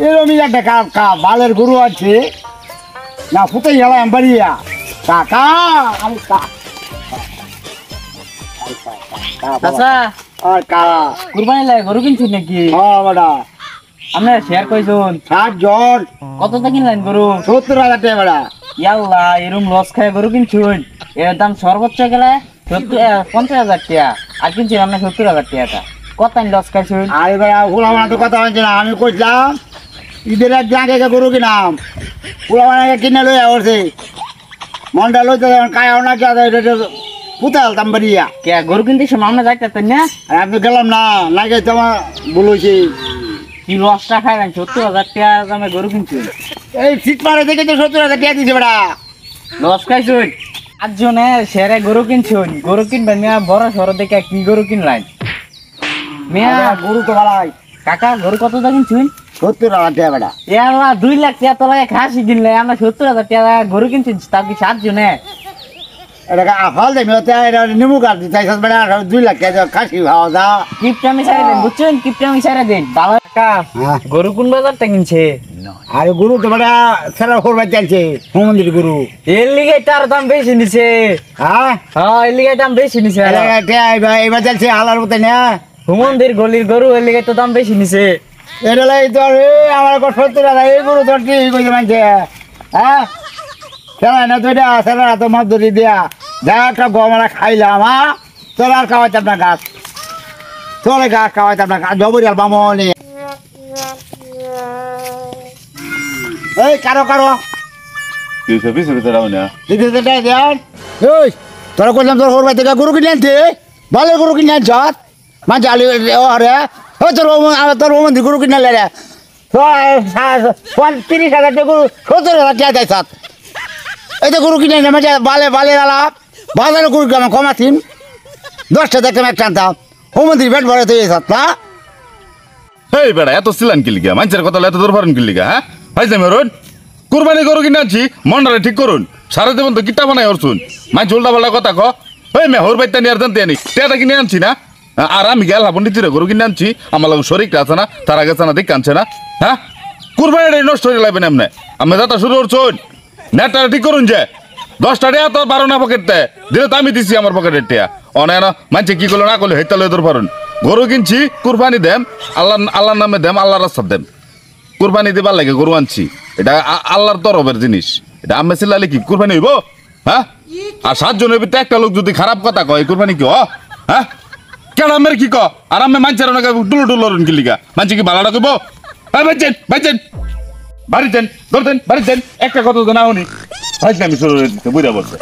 এরকমই একটা বালের গরু আছে না ফুটাই গেলাম বাড়িয়া কাকা আমি আচ্ছা কুরবানি লাগে গরু কিনছিস নাকি? বেটা আপনার শেয়ার কইছুন 60 জন কতটা কিনলেন গরু? 70,000 টাকা বেটা। ইয়াল্লা এরম লস খায় গরু কিনছুন, এর দাম সর্বোচ্চ গেলে 50,000 টাকা, আর কিনছি আমরা 70,000 টাকা। কত লস খাইছুন? আরে বেটা ওগুলা তো কথা হচ্ছে না, আমি কইলাম ঈদের একদিন আগে গরু কিনাম ওগুলা মানে কিনে লই আসছে মনটা লইতে কায়াও না পুতা আলতাম বাড়িয়া কে গরু কিনতে সময় আমরা যাইতেন না? আর আমি গেলাম না লাগে তোমার বলেছি কি লসটা খাইলেন? 70,000 টাকা দামে গরু কিনছুন, এই শীত মারে দেখে তো 70,000 টাকা দিছে বেটা। লস খাইছুন। 8 জনে শেয়ারে গরু কিনছুন, গরু কিনবেন মিয়া বড় সড়ো দেখে কি গরু কিনলেন মিয়া? গরু তো ভালাই কাকা গরু কতটা কিনছুন? 70,000 টাকা বেটা। ইয়াল্লা 2 লাখ টাকা তো লাগে খাসি কিনলে, আমরা 70,000 টাকা গরু কিনছি তাও কি 7 জনে? এটা আফাল দেবে এটা নিমু কাট দিতে বেটা 2 লাখ টাকা খাসি খাওয়া দা কিপটা মিশাই দেন বুঝছেন, কিপটা মিশাই দেন। ভালো কাকা গরু কোন বাজারটা কিনছে? আর গরু তো বেটা সেরা করবার চাইছে মন্দির গরু এর লিগে তার দাম বেশি নিছে। হ্যাঁ এর লিগে দাম বেশি নিছে। এবার চাইছে হালার মতো না হুমন্দির গলির গরু এর লিগে তো দাম বেশি নিছে। এটা লাই তো আমার 70,000 এই গরু তোর কি কইতে মানছে? হ্যাঁ সেরা না তো এটা সেরা তো মাছ ধরি দিয়া যা একটা গমরা খাইলাম হ্যাঁ তোর আর খাওয়াইতাম না গাছ তোরে গাছ খাওয়াইতাম না গাছ জবরিয়াল বামনি এই কারো কারো কিছু পিছু ভিতরে রাও না দিদি দেয় দেন ওই তোরা কইলাম তোর ওর বাড়ি থেকে গরু কিনে আনতে ভালো গরু কিনে আনছ মাঝে আলি আরে ও তোর মন্দির গরু কিনে আনলে রে 30,000 টাকা গরু 70,000 টাকা দেয় সাত এই তো গরু কিনে আনলে মাঝে বালে আলাপ বাজারে গরু কেমন কমাতিন 10টা দেখতাম একটা আনতাম ও মন্দির পেট ভরে তো এই সাত না এই বেড়া এত সিলান কি লিগা মানুষের কথা এত দূর ফারুন কি লিগা হ্যাঁ ভাইজাম রুন কুরবানি গরু কিনে আনছি মনটারে ঠিক করুন সারা দেবন তো কিটা বানাই অরছুন মাই ঝোলটা পাল্টা কথা ক ওই মে হোর বাইতে নিয়ে আর জানতে আনি টেটা কিনে আনছি না আর আমি গেল হাবন নিতে গরু কিনে আনছি আমার লোক শরীরটা আছে না তারা গেছে না দেখে আনছে না হ্যাঁ কুরবানি নষ্ট হয়ে লাগবে না এমনি আমি যাতা শুরু করছুন নেটটা ঠিক করুন যে 10টা টাকা তো 12 না পকেটে দিলে তো আমি দিছি আমার পকেটের টাকা অনেক মানছে কি করলো না করলো হেতা লয়ে তোর পারুন গরু কিনছি কুরবানি দেম আল্লাহর নামে দেম আল্লাহর রাস্তা দেম কুরবানি দিবার লাগে গরু আনছি এটা আল্লাহর তরফের জিনিস এটা আমি চিল্লালে কি কুরবানি হইব হ্যাঁ আর 7 জনের ভিতরে একটা লোক যদি খারাপ কথা কয় কুরবানি কি হ্যাঁ কেন আমের কি ক আর আমি মানছে না টুলো টুলো কি লিগা মানছে কি ভাড়াটা কইব ভাইছেন বাড়ি দেন ধরতেন বাড়ি দেন একটা কথা তো না উনি ভাইছেন আমি শুরু বুঝা বলছে